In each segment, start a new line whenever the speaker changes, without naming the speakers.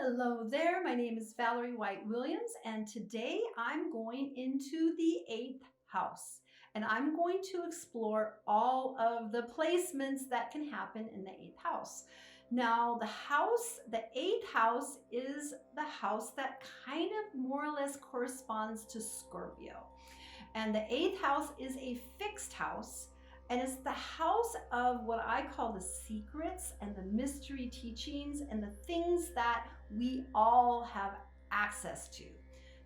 Hello there, my name is Valerie White-Williams, and today I'm going into the 8th house, and I'm going to explore all of the placements that can happen in the 8th house. Now, the 8th house is the house that kind of more or less corresponds to Scorpio. And the 8th house is a fixed house, and it's the house of what I call the secrets and the mystery teachings and the things that we all have access to.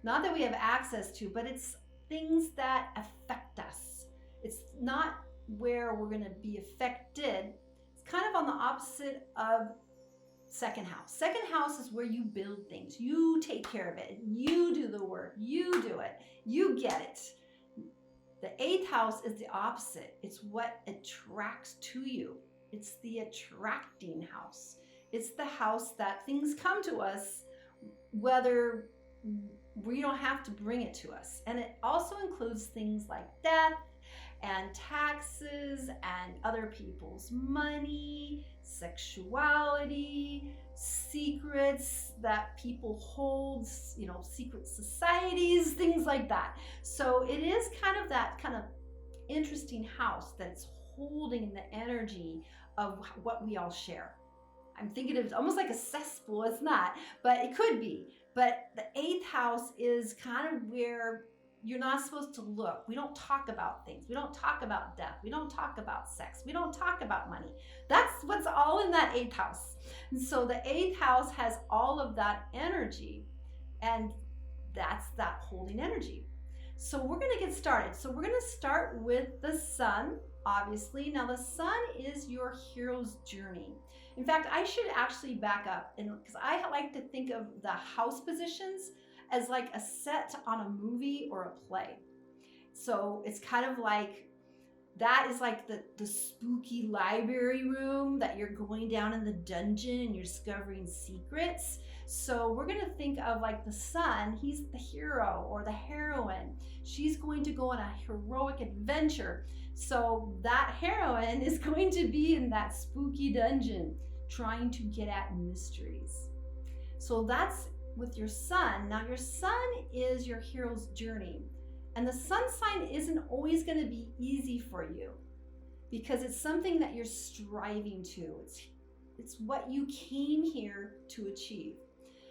Not that we have access to, but it's things that affect us. It's not where we're going to be affected. It's kind of on the opposite of second house. Second house is where you build things. You take care of it. You do the work. You do it. You get it. The 8th house is the opposite. It's what attracts to you. It's the attracting house. It's the house that things come to us, whether we don't have to bring it to us. And it also includes things like death and taxes and other people's money, sexuality, secrets that people hold, secret societies, things like that. So it is kind of that kind of interesting house that's holding the energy of what we all share. I'm thinking of it almost like a cesspool. It's not, but it could be. But the 8th house is kind of where you're not supposed to look. We don't talk about things. We don't talk about death. We don't talk about sex. We don't talk about money. That's what's all in that 8th house. And so the 8th house has all of that energy, and that's that holding energy. So we're going to get started. So we're going to start with the sun, obviously. Now the sun is your hero's journey. In fact, I should actually back up, because I like to think of the house positions as like a set on a movie or a play. So it's kind of like, that is like the spooky library room that you're going down in the dungeon and you're discovering secrets. So we're going to think of like the sun, he's the hero or the heroine. She's going to go on a heroic adventure. So that heroine is going to be in that spooky dungeon trying to get at mysteries. So that's with your sun. Now your sun is your hero's journey, and the sun sign isn't always going to be easy for you because it's something that you're striving to. It's what you came here to achieve.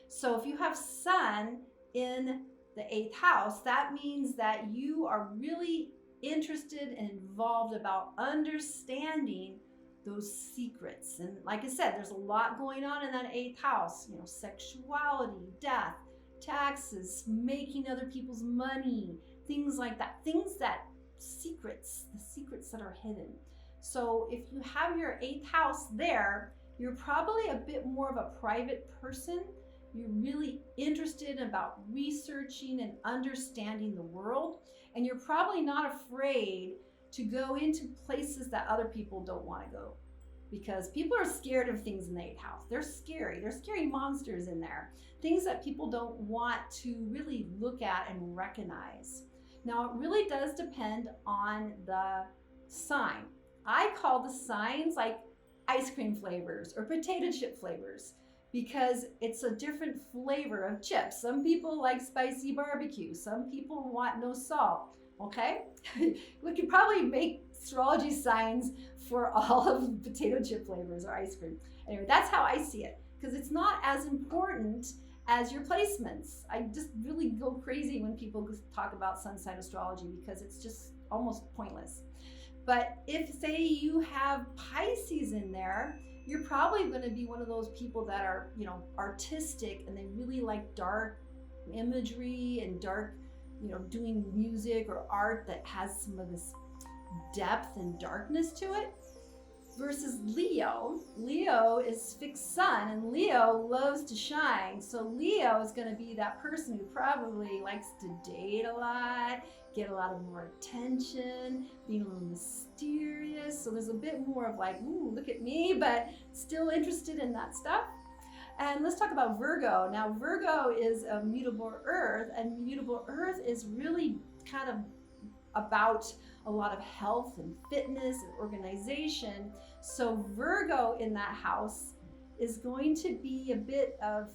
So if you have sun in the 8th house, that means that you are really interested and involved about understanding those secrets. And like I said, there's a lot going on in that 8th house, sexuality, death, taxes, making other people's money, things like that, the secrets that are hidden. So if you have your 8th house there, you're probably a bit more of a private person. You're really interested about researching and understanding the world, and you're probably not afraid to go into places that other people don't want to go, because people are scared of things in the 8th house. They're scary. There's scary monsters in there, things that people don't want to really look at and recognize. Now, it really does depend on the sign. I call the signs like ice cream flavors or potato chip flavors, because it's a different flavor of chips. Some people like spicy barbecue. Some people want no salt. Okay, we could probably make astrology signs for all of potato chip flavors or ice cream. Anyway, that's how I see it, because it's not as important as your placements. I just really go crazy when people talk about sun sign astrology, because it's just almost pointless. But if, say, you have Pisces in there, you're probably going to be one of those people that are, artistic, and they really like dark imagery and dark, doing music or art that has some of this depth and darkness to it. Versus Leo. Leo is fixed sun, and Leo loves to shine. So Leo is going to be that person who probably likes to date a lot, get a lot of more attention, being a little mysterious. So there's a bit more of like, ooh, look at me, but still interested in that stuff. And let's talk about Virgo. Now, Virgo is a mutable earth, and mutable earth is really kind of about a lot of health and fitness and organization. So Virgo in that house is going to be a bit of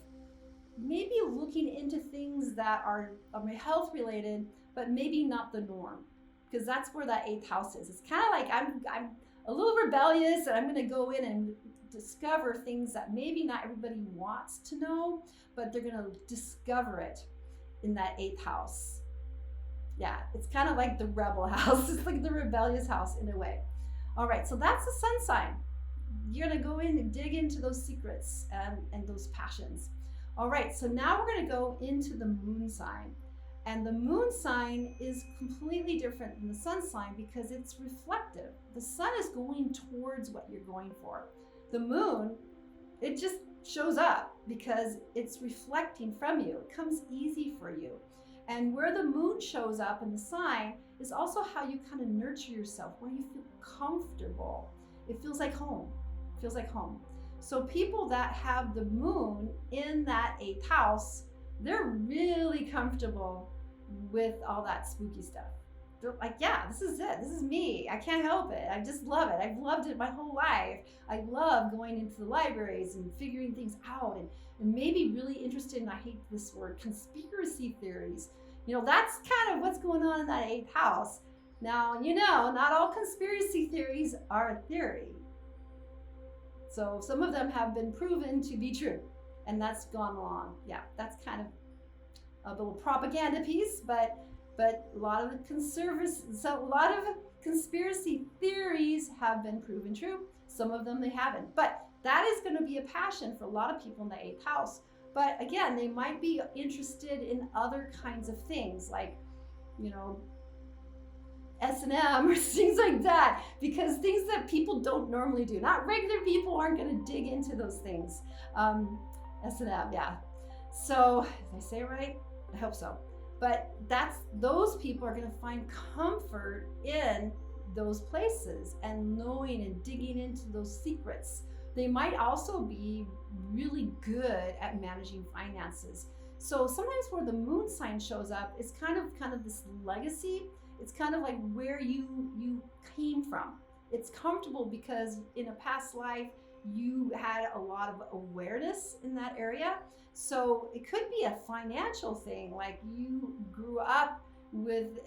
maybe looking into things that are health related, but maybe not the norm, because that's where that eighth house is. It's kind of like I'm a little rebellious, and I'm going to go in and discover things that maybe not everybody wants to know, but they're going to discover it in that eighth house. Yeah, it's kind of like the rebel house. It's like the rebellious house in a way. All right, so that's the sun sign. You're going to go in and dig into those secrets and those passions. All right, so now we're going to go into the moon sign. And the moon sign is completely different than the sun sign because it's reflective. The sun is going towards what you're going for. The moon, it just shows up because it's reflecting from you. It comes easy for you. And where the moon shows up in the sign is also how you kind of nurture yourself, where you feel comfortable. It feels like home. It feels like home. So people that have the moon in that eighth house, they're really comfortable with all that spooky stuff. They're like, yeah, this is it. This is me. I can't help it. I just love it. I've loved it my whole life. I love going into the libraries and figuring things out and maybe really interested in, I hate this word, conspiracy theories. You know, that's kind of what's going on in that eighth house. Now, you know, not all conspiracy theories are a theory. So some of them have been proven to be true, and that's gone along. Yeah, that's kind of a little propaganda piece, but a lot of conspiracy theories have been proven true. Some of them they haven't, but that is going to be a passion for a lot of people in the eighth house. But again, they might be interested in other kinds of things, like, you know, S&M or things like that, because things that people don't normally do. Not regular people aren't going to dig into those things. S&M, yeah. So, did I say it right? I hope so. But those people are going to find comfort in those places and knowing and digging into those secrets. They might also be really good at managing finances. So sometimes where the moon sign shows up, it's kind of this legacy. It's kind of like where you came from. It's comfortable because in a past life, you had a lot of awareness in that area. So it could be a financial thing, like you grew up with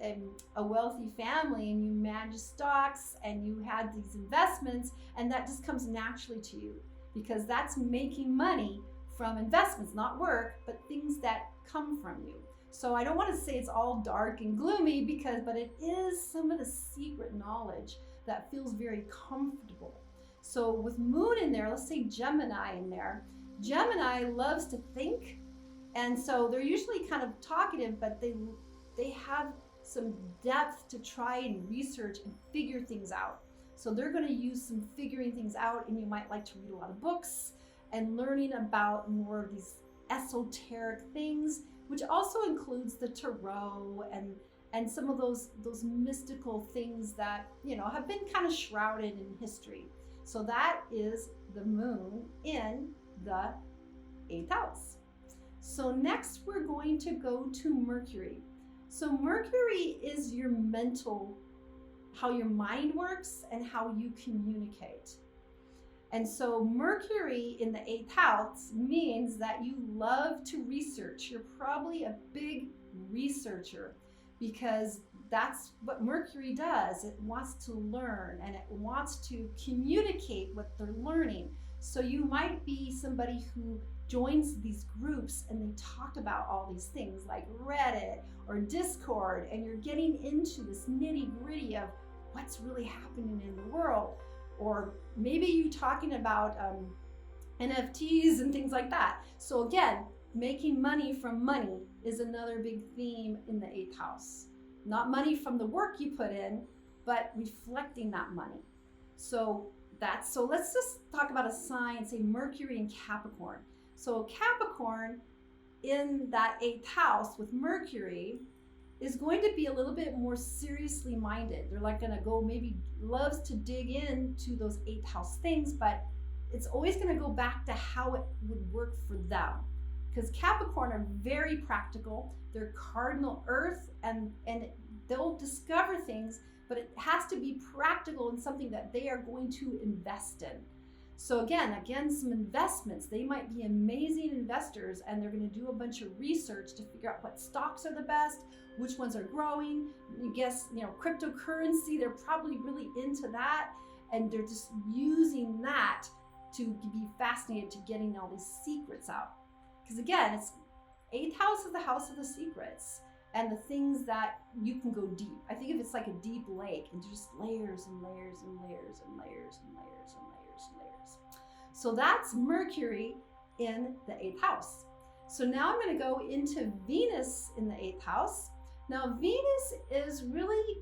a wealthy family and you managed stocks and you had these investments, and that just comes naturally to you because that's making money from investments, not work, but things that come from you. So I don't want to say it's all dark and gloomy but it is some of the secret knowledge that feels very comfortable. So with moon in there, let's say Gemini in there, Gemini loves to think, and so they're usually kind of talkative, but they have some depth to try and research and figure things out. So they're going to use some figuring things out, and you might like to read a lot of books and learning about more of these esoteric things, which also includes the tarot and some of those mystical things that, you know, have been kind of shrouded in history. So that is the moon in the eighth house. So next we're going to go to Mercury. So Mercury is your mental, how your mind works and how you communicate. And so Mercury in the eighth house means that you love to research. You're probably a big researcher because that's what Mercury does. It wants to learn and it wants to communicate what they're learning. So you might be somebody who joins these groups and they talk about all these things like Reddit or Discord, and you're getting into this nitty-gritty of what's really happening in the world. Or maybe you talking about NFTs and things like that. So again, making money from money is another big theme in the eighth house. Not money from the work you put in, but reflecting that money. So let's just talk about a sign, say Mercury in Capricorn. So Capricorn in that eighth house with Mercury is going to be a little bit more seriously minded. They're like going to go, maybe loves to dig into those eighth house things, but it's always going to go back to how it would work for them. Because Capricorn are very practical. They're cardinal earth, and they'll discover things, but it has to be practical and something that they are going to invest in. So again, some investments. They might be amazing investors, and they're going to do a bunch of research to figure out what stocks are the best, which ones are growing. You guess, cryptocurrency, they're probably really into that, and they're just using that to be fascinated to getting all these secrets out. Because again, it's 8th house is the house of the secrets and the things that you can go deep. I think of it's like a deep lake, and just layers and layers and layers and layers and layers and layers and layers. So that's Mercury in the 8th house. So now I'm going to go into Venus in the 8th house. Now Venus is really,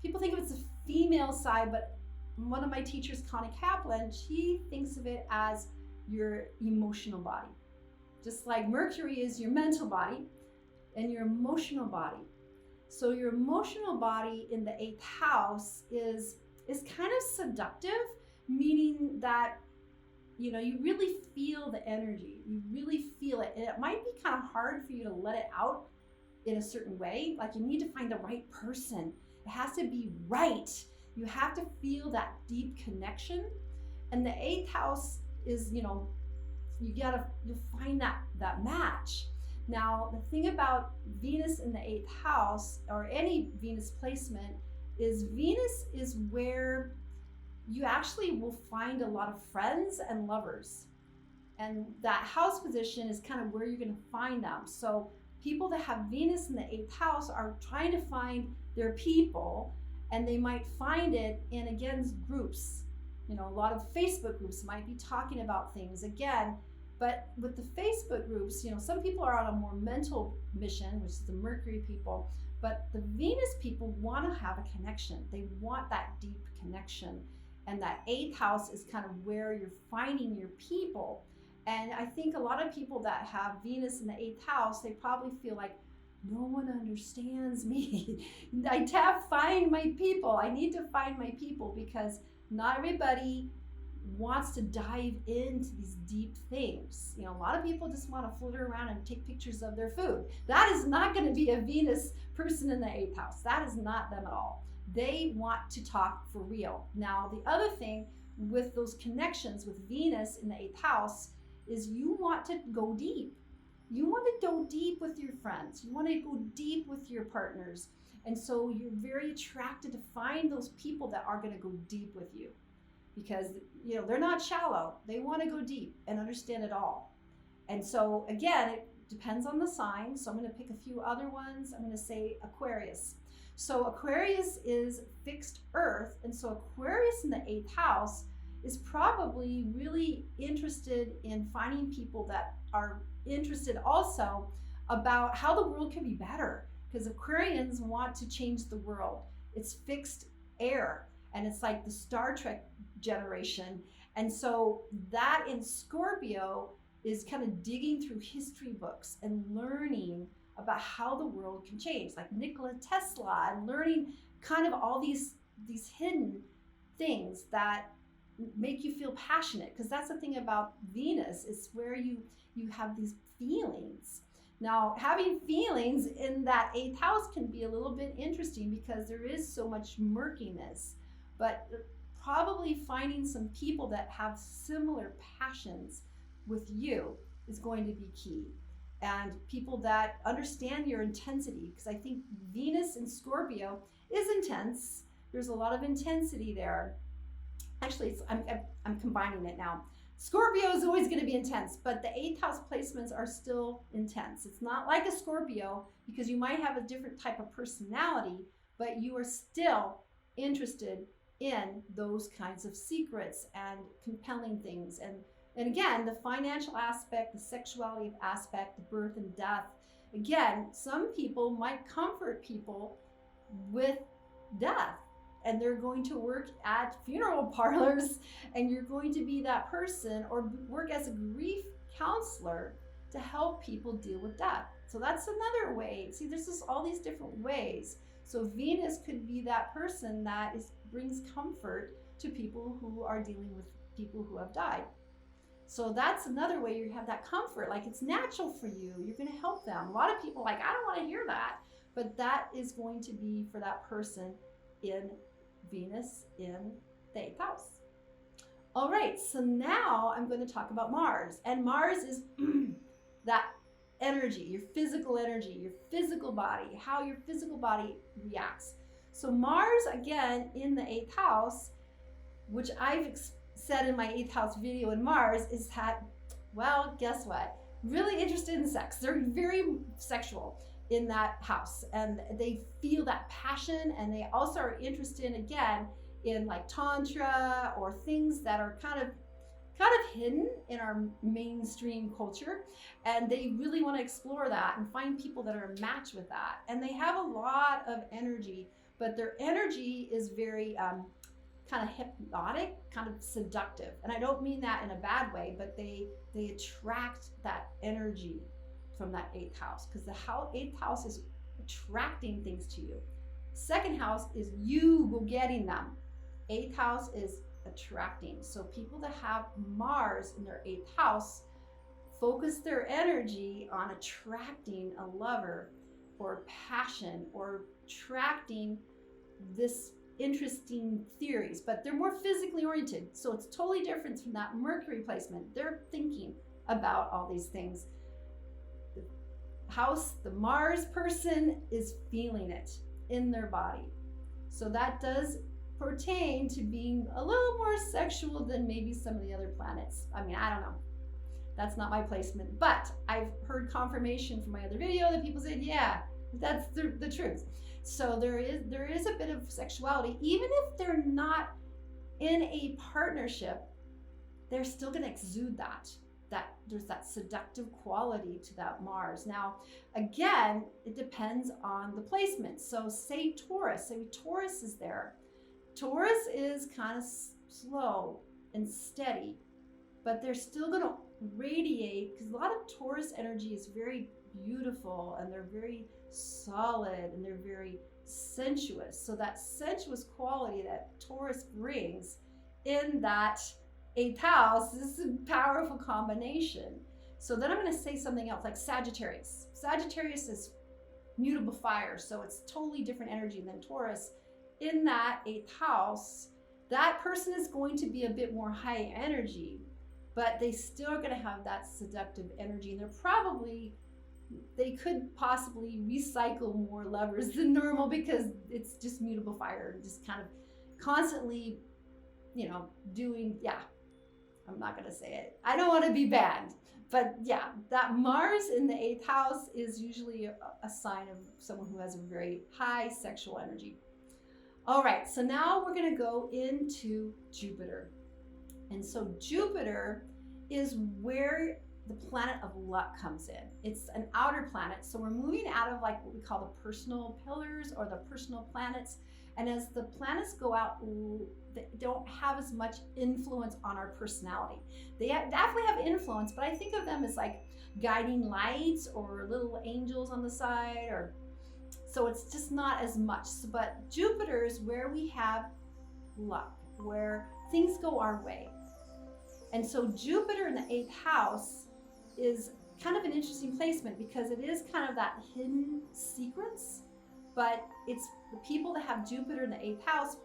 people think of it as the female side, but one of my teachers, Connie Kaplan, she thinks of it as your emotional body. Just like Mercury is your mental body and your emotional body. So your emotional body in the 8th house is kind of seductive, meaning that, you really feel the energy. You really feel it. And it might be kind of hard for you to let it out in a certain way. Like you need to find the right person. It has to be right. You have to feel that deep connection. And the 8th house is, you'll find that match. Now, the thing about Venus in the 8th house, or any Venus placement, is Venus is where you actually will find a lot of friends and lovers. And that house position is kind of where you're going to find them. So people that have Venus in the 8th house are trying to find their people, and they might find it in, again, groups. A lot of Facebook groups might be talking about things again. But with the Facebook groups, some people are on a more mental mission, which is the Mercury people, but the Venus people want to have a connection. They want that deep connection. And that 8th house is kind of where you're finding your people. And I think a lot of people that have Venus in the 8th house, they probably feel like, no one understands me. I have to find my people. I need to find my people, because not everybody wants to dive into these deep things. A lot of people just want to flitter around and take pictures of their food. That is not going to be a Venus person in the 8th house. That is not them at all. They want to talk for real. Now, the other thing with those connections with Venus in the 8th house is you want to go deep. You want to go deep with your friends. You want to go deep with your partners. And so you're very attracted to find those people that are going to go deep with you, because they're not shallow. They want to go deep and understand it all. And so again, it depends on the sign. So I'm going to pick a few other ones. I'm going to say Aquarius. So Aquarius is fixed earth. And so Aquarius in the 8th house is probably really interested in finding people that are interested also about how the world can be better, because Aquarians want to change the world. It's fixed air, and it's like the Star Trek generation. And so that in Scorpio is kind of digging through history books and learning about how the world can change, like Nikola Tesla, and learning kind of all these hidden things that make you feel passionate. Because that's the thing about Venus, is where you have these feelings. Now, having feelings in that 8th house can be a little bit interesting, because there is so much murkiness. But probably finding some people that have similar passions with you is going to be key. And people that understand your intensity, because I think Venus in Scorpio is intense. There's a lot of intensity there. Actually, I'm combining it now. Scorpio is always going to be intense, but the 8th house placements are still intense. It's not like a Scorpio, because you might have a different type of personality, but you are still interested in those kinds of secrets and compelling things. And again, the financial aspect, the sexuality aspect, the birth and death. Again, some people might comfort people with death, and they're going to work at funeral parlors, and you're going to be that person, or work as a grief counselor to help people deal with death. So that's another way. See, there's just all these different ways. So Venus could be that person that brings comfort to people who are dealing with people who have died. So that's another way you have that comfort. Like, it's natural for you. You're going to help them. A lot of people are like, I don't want to hear that. But that is going to be for that person in Venus in the 8th house. All right, so now I'm going to talk about Mars. And Mars is that energy, your physical body, how your physical body reacts. So Mars, again, in the 8th house, which I've said in my 8th house video in Mars, is that, well, guess what? Really interested in sex. They're very sexual in that house, and they feel that passion, and they also are interested, again, in like tantra or things that are kind of hidden in our mainstream culture, and they really want to explore that and find people that are a match with that. And they have a lot of energy, but their energy is very kind of hypnotic, kind of seductive. And I don't mean that in a bad way, but they attract that energy from that 8th house, because the 8th house is attracting things to you. 2nd house is you go getting them. 8th house is attracting. So people that have Mars in their 8th house focus their energy on attracting a lover or passion, or attracting this interesting theories, but they're more physically oriented. So it's totally different from that Mercury placement. They're thinking about all these things. The Mars person is feeling it in their body. So that does pertain to being a little more sexual than maybe some of the other planets. I mean, I don't know. That's not my placement, but I've heard confirmation from my other video that people said, yeah, that's the truth. So there is a bit of sexuality, even if they're not in a partnership, they're still going to exude that there's that seductive quality to that Mars. Now, again, it depends on the placement. So say Taurus is there. Taurus is kind of slow and steady, but they're still going to radiate, because a lot of Taurus energy is very beautiful, and they're very solid, and they're very sensuous. So that sensuous quality that Taurus brings in that 8th house, this is a powerful combination. So then I'm going to say something else, like Sagittarius. Sagittarius is mutable fire, so it's totally different energy than Taurus. In that 8th house, that person is going to be a bit more high energy, but they still are going to have that seductive energy, and they could possibly recycle more lovers than normal, because it's just mutable fire, just kind of constantly, doing, I'm not going to say it. I don't want to be banned, but yeah, that Mars in the 8th house is usually a sign of someone who has a very high sexual energy. All right, so now we're going to go into Jupiter. And so Jupiter is where the planet of luck comes in. It's an outer planet. So we're moving out of like what we call the personal pillars or the personal planets. And as the planets go out, they don't have as much influence on our personality. They definitely have influence, but I think of them as like guiding lights or little angels on the side, or so it's just not as much. But Jupiter is where we have luck, where things go our way. And so Jupiter in the 8th house is kind of an interesting placement, because it is kind of that hidden secrets, but it's the people that have Jupiter in the 8th house.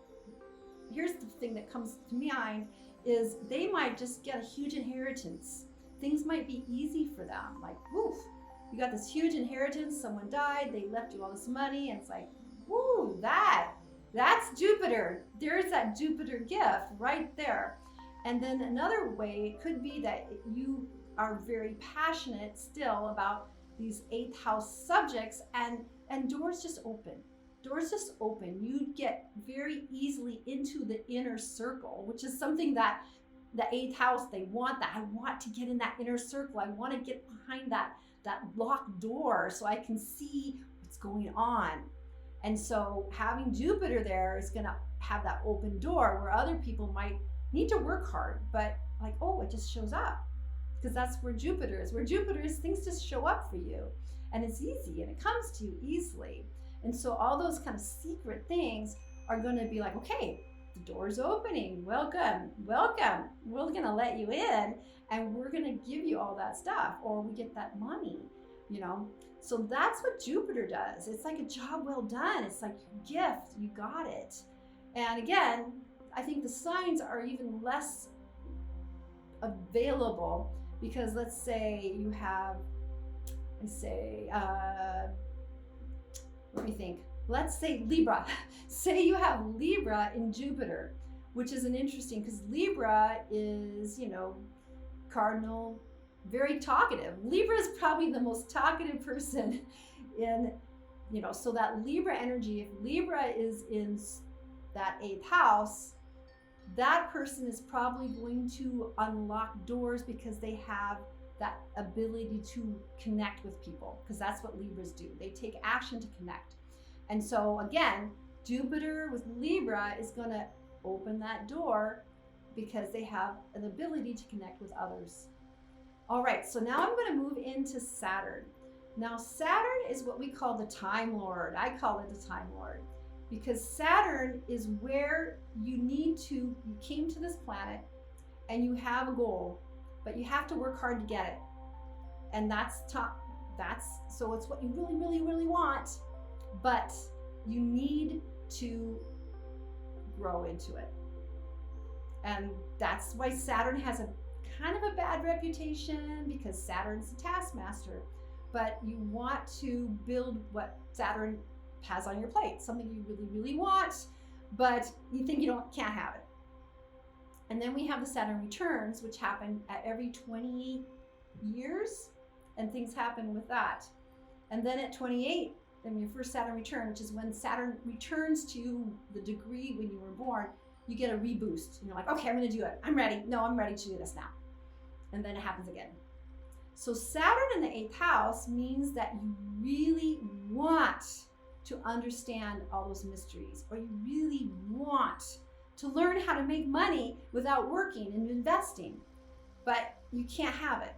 Here's the thing that comes to mind is they might just get a huge inheritance. Things might be easy for them, like, woof, you got this huge inheritance, someone died, they left you all this money, and it's like, woo, that's Jupiter. There's that Jupiter gift right there. And then another way, it could be that you are very passionate still about these 8th house subjects, and doors just open. Doors just open. You get very easily into the inner circle, which is something that the 8th house, they want that. I want to get in that inner circle. I want to get behind that locked door so I can see what's going on. And so having Jupiter there is going to have that open door where other people might need to work hard, but like, oh, it just shows up, because that's where Jupiter is. Where Jupiter is, things just show up for you, and it's easy, and it comes to you easily. And so all those kind of secret things are going to be like, okay, the door's opening. Welcome. We're going to let you in, and we're going to give you all that stuff, or we get that money, So that's what Jupiter does. It's like a job well done. It's like your gift. You got it. And again, I think the signs are even less available, because let's say you have, let me think. Let's say Libra. Say you have Libra in Jupiter, which is an interesting, because Libra is, cardinal, very talkative. Libra is probably the most talkative person in, so that Libra energy, if Libra is in that 8th house, that person is probably going to unlock doors because they have that ability to connect with people, because that's what Libras do. They take action to connect. And so again, Jupiter with Libra is going to open that door because they have an ability to connect with others. All right, so now I'm going to move into Saturn. Now Saturn is what we call the Time Lord. I call it the Time Lord because Saturn is where you came to this planet and you have a goal, but you have to work hard to get it. And so it's what you really, really, really want, but you need to grow into it. And that's why Saturn has a kind of a bad reputation, because Saturn's the taskmaster, but you want to build what Saturn has on your plate, something you really, really want, but you think you can't have it. And then we have the Saturn returns, which happen at every 28 years, and things happen with that. And then at 28, then your first Saturn return, which is when Saturn returns to the degree when you were born, you get a reboost. And you're like, okay, I'm going to do it. I'm ready. No, I'm ready to do this now. And then it happens again. So Saturn in the 8th house means that you really want to understand all those mysteries, or you really want to learn how to make money without working and investing, but you can't have it.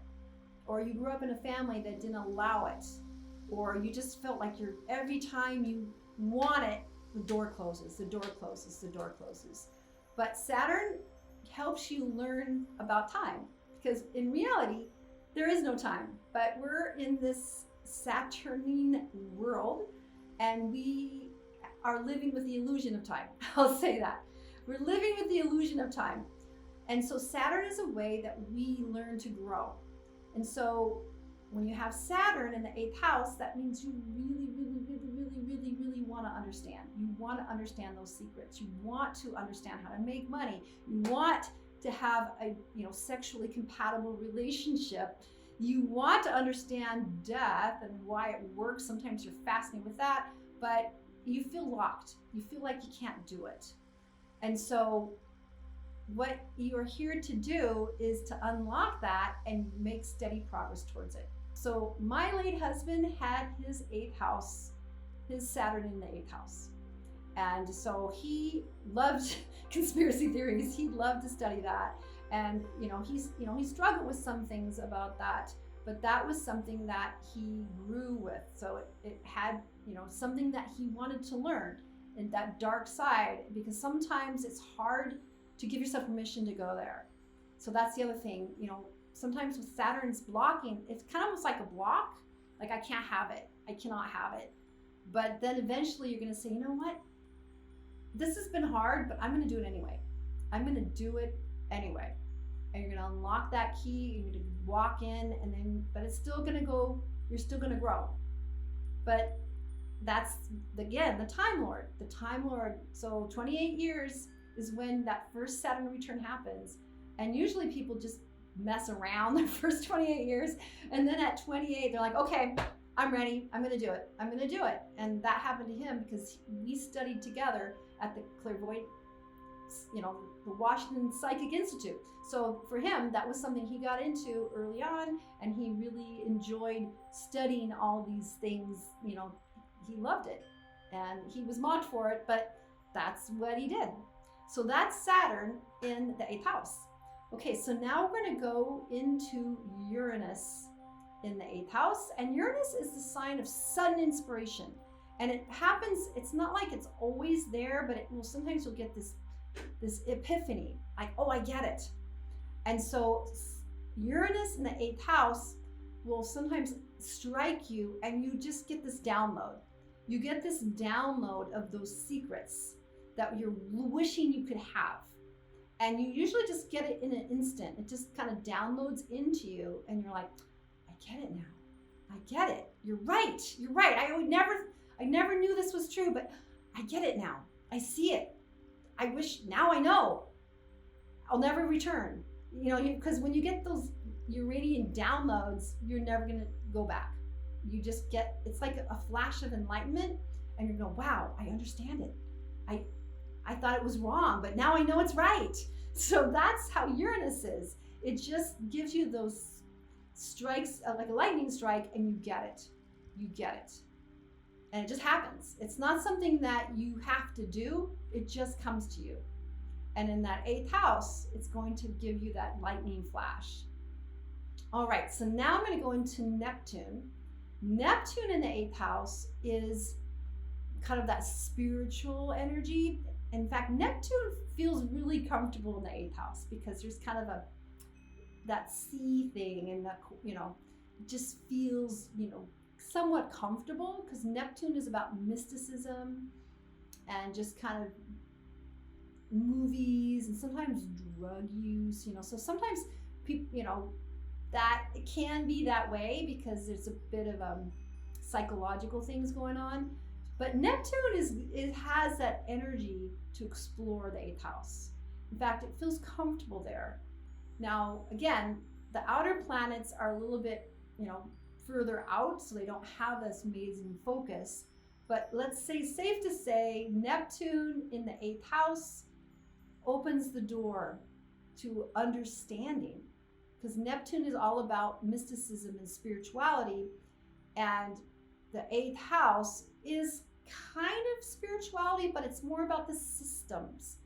Or you grew up in a family that didn't allow it, or you just felt like every time you want it, the door closes, the door closes, the door closes. But Saturn helps you learn about time, because in reality, there is no time, but we're in this Saturnine world and we are living with the illusion of time. I'll say that. We're living with the illusion of time. And so Saturn is a way that we learn to grow. And so when you have Saturn in the 8th house, that means you really, really, really, really, really, really want to understand. You want to understand those secrets. You want to understand how to make money. You want to have a sexually compatible relationship. You want to understand death and why it works. Sometimes you're fascinated with that, but you feel locked. You feel like you can't do it. And so what you're here to do is to unlock that and make steady progress towards it. So my late husband had his 8th house, his Saturn in the 8th house. And so he loved conspiracy theories. He loved to study that. And, he struggled with some things about that, but that was something that he grew with. So it had, something that he wanted to learn, and that dark side, because sometimes it's hard to give yourself permission to go there. So that's the other thing, sometimes with Saturn's blocking, it's kind of almost like a block, like I can't have it, I cannot have it. But then eventually you're going to say, you know what? This has been hard, but I'm going to do it anyway. I'm going to do it anyway. And you're going to unlock that key, you're going to walk in, but it's still going to go, you're still going to grow. But that's, again, the Time Lord. The Time Lord. So 28 years is when that first Saturn return happens. And usually people just mess around the first 28 years. And then at 28, they're like, okay, I'm ready. I'm going to do it. I'm going to do it. And that happened to him because we studied together at the Clairvoyant, the Washington Psychic Institute. So for him, that was something he got into early on, and he really enjoyed studying all these things. He loved it, and he was mocked for it, but that's what he did. So that's Saturn in the 8th house. Okay, so now we're going to go into Uranus in the 8th house, and Uranus is the sign of sudden inspiration. And it happens, it's not like it's always there, but sometimes you'll get this epiphany, like, oh, I get it. And so Uranus in the 8th house will sometimes strike you, and you just get this download. You get this download of those secrets that you're wishing you could have. And you usually just get it in an instant. It just kind of downloads into you, and you're like, I get it now. I get it. You're right. You're right. I never knew this was true, but I get it now. I see it. I wish, now I know. I'll never return. Because when you get those Uranian downloads, you're never going to go back. You just get, it's like a flash of enlightenment, and you're going, wow, I understand it. I thought it was wrong, but now I know it's right. So that's how Uranus is. It just gives you those strikes, like a lightning strike, and you get it. You get it. And it just happens. It's not something that you have to do. It just comes to you. And in that 8th house, it's going to give you that lightning flash. All right, so now I'm going to go into Neptune. Neptune in the 8th house is kind of that spiritual energy. In fact, Neptune feels really comfortable in the 8th house because there's kind of that sea thing, and just feels, somewhat comfortable, because Neptune is about mysticism and just kind of movies and sometimes drug use, so sometimes people, that it can be that way because there's a bit of psychological things going on. But Neptune has that energy to explore the 8th house. In fact, it feels comfortable there. Now, again, the outer planets are a little bit, further out, so they don't have this amazing focus. But let's say, safe to say, Neptune in the 8th house opens the door to understanding, because Neptune is all about mysticism and spirituality, and the 8th house is kind of spirituality, but it's more about the systems.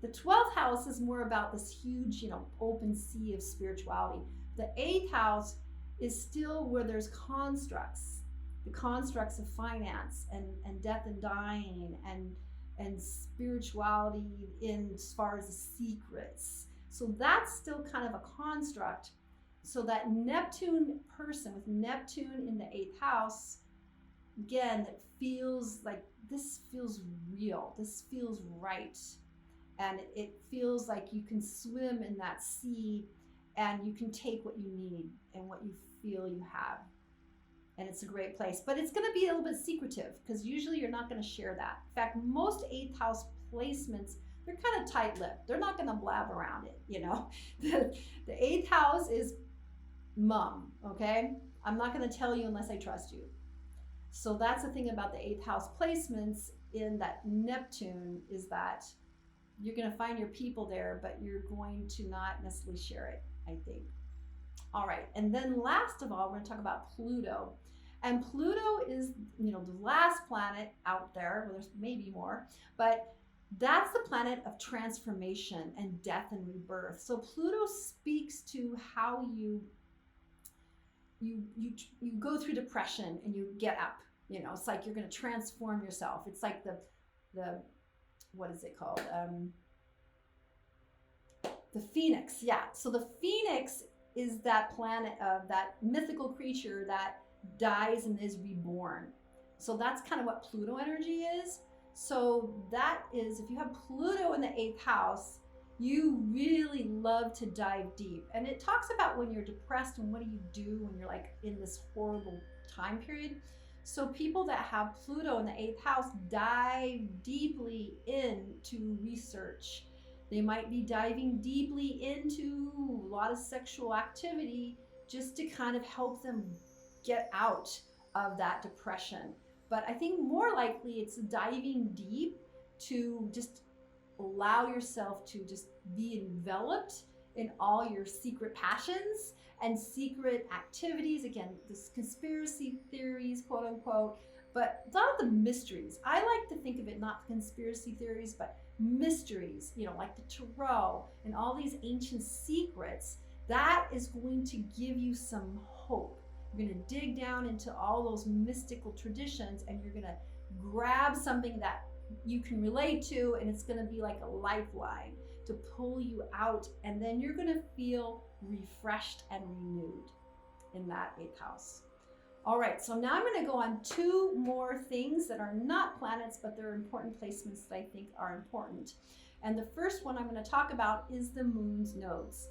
The 12th house is more about this huge, open sea of spirituality. The 8th house is still where there's constructs, the constructs of finance and death and dying and spirituality in as far as the secrets. So that's still kind of a construct. So that Neptune person with Neptune in the 8th house, again, it feels like this feels real. This feels right. And it feels like you can swim in that sea, and you can take what you need and what you feel you have. And it's a great place. But it's going to be a little bit secretive, because usually you're not going to share that. In fact, most 8th house placements, they're kind of tight-lipped. They're not going to blab around it, The 8th house is mom, okay? I'm not going to tell you unless I trust you. So that's the thing about the 8th house placements in that Neptune, is that you're going to find your people there, but you're going to not necessarily share it, I think. All right, and then last of all, we're going to talk about Pluto. And Pluto is, the last planet out there. Well, there's maybe more, but that's the planet of transformation and death and rebirth. So Pluto speaks to how you go through depression and you get up. It's like you're going to transform yourself. It's like the what is it called? The phoenix. Yeah. So the phoenix is that planet of that mythical creature that dies and is reborn. So that's kind of what Pluto energy is. So that is, if you have Pluto in the 8th house, you really love to dive deep. And it talks about when you're depressed and what do you do when you're like in this horrible time period. So people that have Pluto in the 8th house dive deeply into research. They might be diving deeply into a lot of sexual activity just to kind of help them get out of that depression. But I think more likely it's diving deep to just allow yourself to just be enveloped in all your secret passions and secret activities. Again, this conspiracy theories, quote unquote, but a lot of the mysteries. I like to think of it not conspiracy theories, but mysteries, like the tarot and all these ancient secrets. That is going to give you some hope. You're going to dig down into all those mystical traditions, and you're going to grab something that you can relate to, and it's going to be like a lifeline to pull you out, and then you're going to feel refreshed and renewed in that 8th house. All right, so now I'm going to go on 2 more things that are not planets, but they're important placements that I think are important. And the first one I'm going to talk about is the moon's nodes.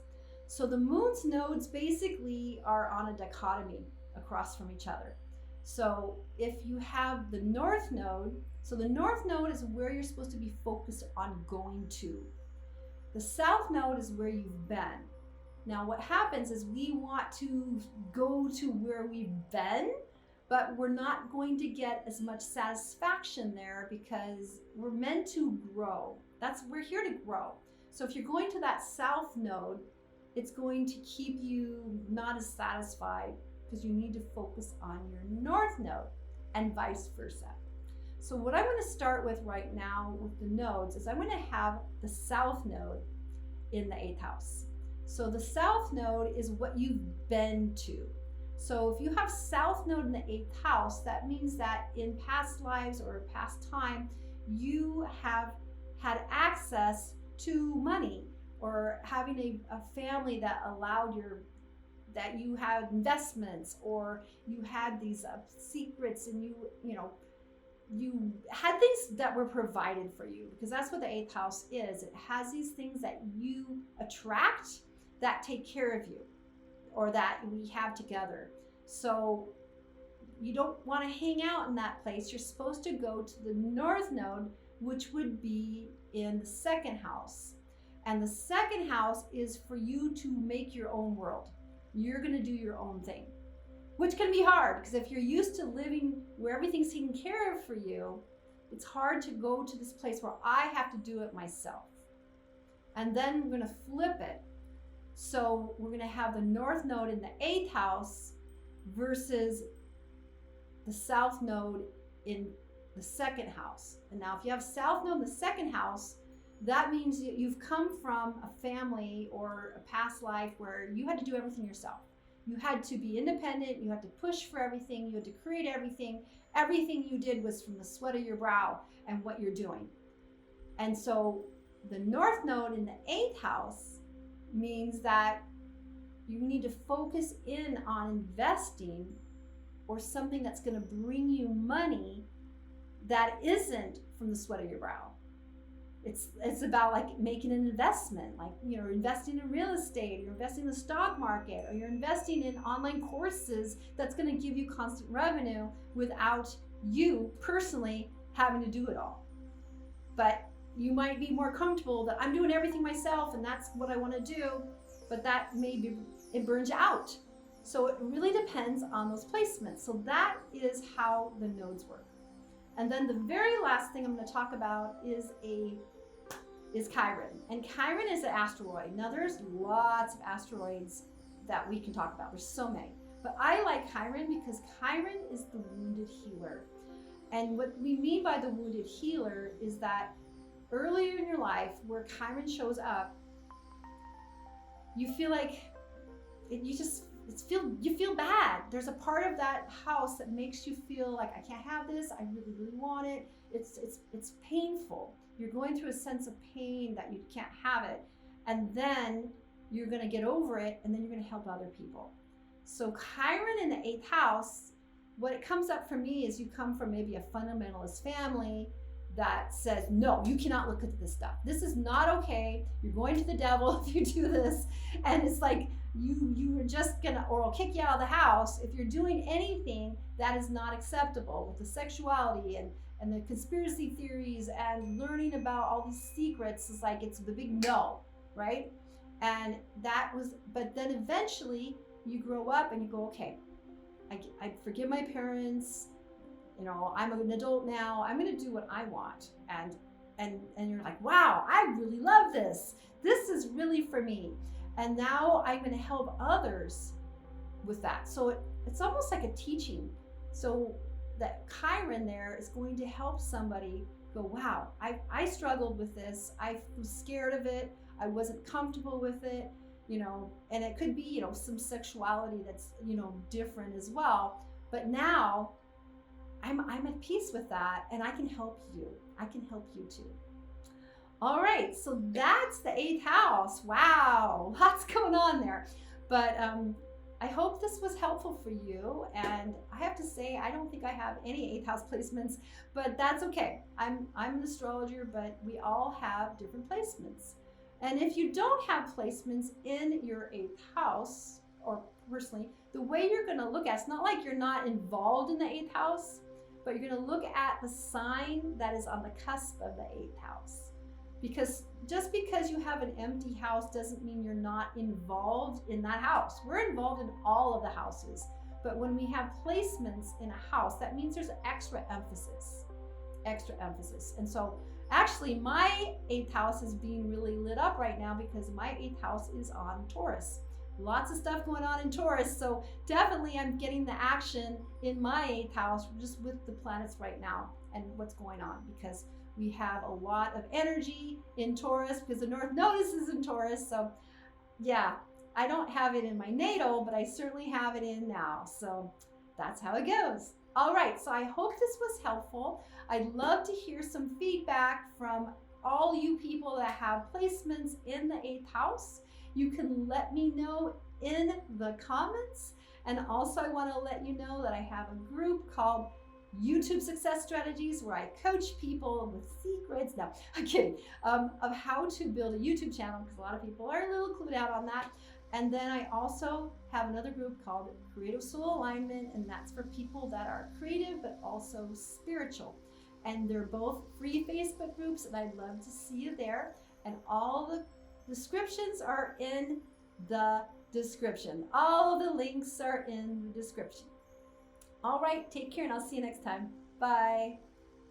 So the moon's nodes basically are on a dichotomy across from each other. So if you have the north node, so the north node is where you're supposed to be focused on going to. The south node is where you've been. Now what happens is we want to go to where we've been, but we're not going to get as much satisfaction there because we're meant to grow. We're here to grow. So if you're going to that south node, it's going to keep you not as satisfied because you need to focus on your north node and vice versa. So what I'm going to start with right now with the nodes is I'm going to have the south node in the 8th house. So the south node is what you've been to. So if you have south node in the 8th house, that means that in past lives or past time, you have had access to money or having a family that allowed that you had investments, or you had these secrets, and you had things that were provided for you, because that's what the 8th house is. It has these things that you attract that take care of you, or that we have together. So you don't want to hang out in that place. You're supposed to go to the north node, which would be in the 2nd house. And the 2nd house is for you to make your own world. You're going to do your own thing, which can be hard because if you're used to living where everything's taken care of for you, it's hard to go to this place where I have to do it myself. And then we're going to flip it. So we're going to have the north node in the 8th house versus the south node in the 2nd house. And now if you have south node in the 2nd house, that means you've come from a family or a past life where you had to do everything yourself. You had to be independent, you had to push for everything, you had to create everything. Everything you did was from the sweat of your brow and what you're doing. And so the north node in the 8th house means that you need to focus in on investing or something that's going to bring you money that isn't from the sweat of your brow. It's about like making an investment, like, investing in real estate, you're investing in the stock market, or you're investing in online courses that's going to give you constant revenue without you personally having to do it all. But you might be more comfortable that I'm doing everything myself and that's what I want to do, but that it burns you out. So it really depends on those placements. So that is how the nodes work. And then the very last thing I'm going to talk about is Chiron. And Chiron is an asteroid. Now there's lots of asteroids that we can talk about. There's so many. But I like Chiron because Chiron is the wounded healer. And what we mean by the wounded healer is that earlier in your life where Chiron shows up, you feel like you feel bad. There's a part of that house that makes you feel like I can't have this. I really, really want it. It's painful. You're going through a sense of pain that you can't have it. And then you're going to get over it, and then you're going to help other people. So Chiron in the 8th house, what it comes up for me is you come from maybe a fundamentalist family that says, no, you cannot look at this stuff. This is not okay. You're going to the devil if you do this. And it's like, you are just gonna, or I'll kick you out of the house if you're doing anything that is not acceptable with the sexuality and the conspiracy theories and learning about all these secrets. Is like, it's the big no, right? And but then eventually you grow up and you go, okay, I forgive my parents, I'm an adult now, I'm gonna do what I want. And you're like, wow, I really love this. This is really for me. And now I'm gonna help others with that. So it's almost like a teaching. So that Chiron there is going to help somebody go, wow, I struggled with this. I was scared of it. I wasn't comfortable with it, and it could be, some sexuality that's, different as well. But now I'm at peace with that, and I can help you. I can help you too. All right, so that's the 8th house. Wow, lots going on there. But I hope this was helpful for you. And I have to say, I don't think I have any 8th house placements, but that's okay. I'm an astrologer, but we all have different placements. And if you don't have placements in your 8th house, or personally, the way you're going to look at it's not like you're not involved in the 8th house, but you're going to look at the sign that is on the cusp of the 8th house. Because just because you have an empty house doesn't mean you're not involved in that house. We're involved in all of the houses. But when we have placements in a house, that means there's extra emphasis. And so actually my 8th house is being really lit up right now because my 8th house is on Taurus. Lots of stuff going on in Taurus. So definitely I'm getting the action in my 8th house just with the planets right now and what's going on, because we have a lot of energy in Taurus because the North Node is in Taurus. So yeah, I don't have it in my natal, but I certainly have it in now. So that's how it goes. All right, so I hope this was helpful. I'd love to hear some feedback from all you people that have placements in the 8th house. You can let me know in the comments. And also I want to let you know that I have a group called YouTube Success Strategies, where I coach people with secrets, no, I'm kidding, of how to build a YouTube channel, because a lot of people are a little clued out on that. And then I also have another group called Creative Soul Alignment, and that's for people that are creative but also spiritual. And they're both free Facebook groups, and I'd love to see you there. And all the descriptions are in the description. All of the links are in the description. All right, take care, and I'll see you next time. Bye.